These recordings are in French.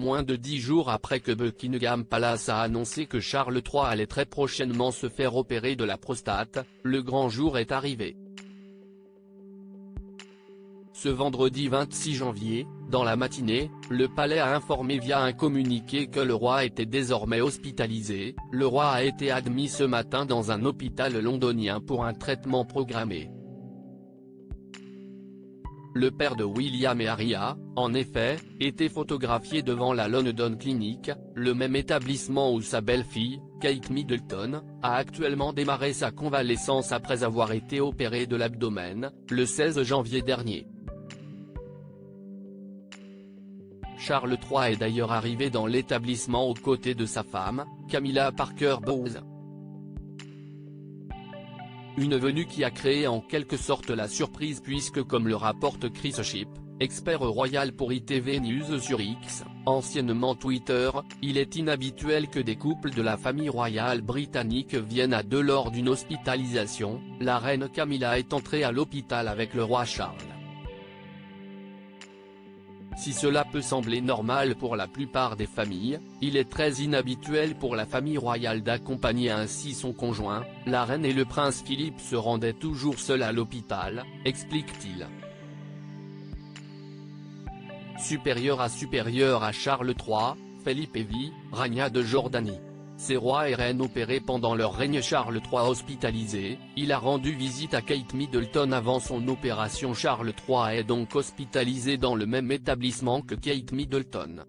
moins de 10 jours après que Buckingham Palace a annoncé que Charles III allait très prochainement se faire opérer de la prostate, le grand jour est arrivé. Ce vendredi 26 janvier, dans la matinée, le palais a informé via un communiqué que le roi était désormais hospitalisé. Le roi a été admis ce matin dans un hôpital londonien pour un traitement programmé. Le père de William et Harry a, en effet, été photographié devant la London Clinic, le même établissement où sa belle-fille, Kate Middleton, a actuellement démarré sa convalescence après avoir été opérée de l'abdomen, le 16 janvier dernier. Charles III est d'ailleurs arrivé dans l'établissement aux côtés de sa femme, Camilla Parker Bowles. Une venue qui a créé en quelque sorte la surprise puisque comme le rapporte Chris Shipp, expert royal pour ITV News sur X, anciennement Twitter, il est inhabituel que des couples de la famille royale britannique viennent à deux lors d'une hospitalisation. La reine Camilla est entrée à l'hôpital avec le roi Charles. Si cela peut sembler normal pour la plupart des familles, il est très inhabituel pour la famille royale d'accompagner ainsi son conjoint. La reine et le prince Philippe se rendaient toujours seuls à l'hôpital, explique-t-il. Supérieur à Charles III, Philippe et vie, régna de Jordanie. Ces rois et reines opérés pendant leur règne. Charles III hospitalisé, il a rendu visite à Kate Middleton avant son opération. Charles III est donc hospitalisé dans le même établissement que Kate Middleton.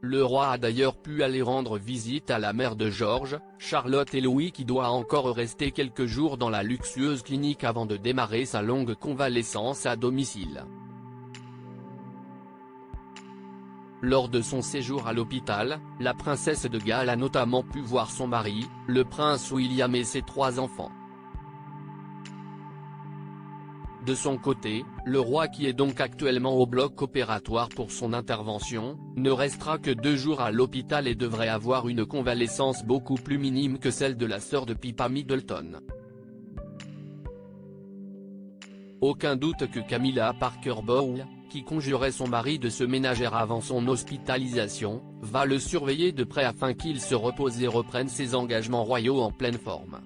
Le roi a d'ailleurs pu aller rendre visite à la mère de George, Charlotte et Louis qui doit encore rester quelques jours dans la luxueuse clinique avant de démarrer sa longue convalescence à domicile. Lors de son séjour à l'hôpital, la princesse de Galles a notamment pu voir son mari, le prince William et ses 3 enfants. De son côté, le roi qui est donc actuellement au bloc opératoire pour son intervention, ne restera que 2 jours à l'hôpital et devrait avoir une convalescence beaucoup plus minime que celle de la sœur de Pippa Middleton. Aucun doute que Camilla Parker Bowles, qui conjurait son mari de se ménager avant son hospitalisation, va le surveiller de près afin qu'il se repose et reprenne ses engagements royaux en pleine forme.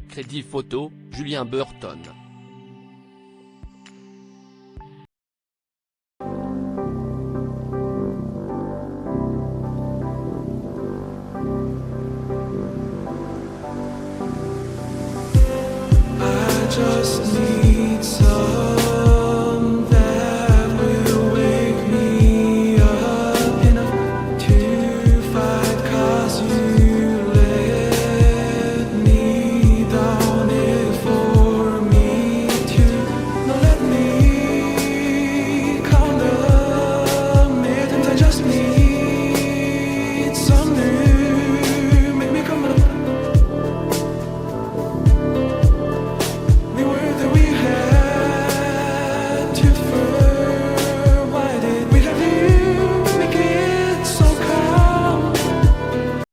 Crédit photo, Julien Burton.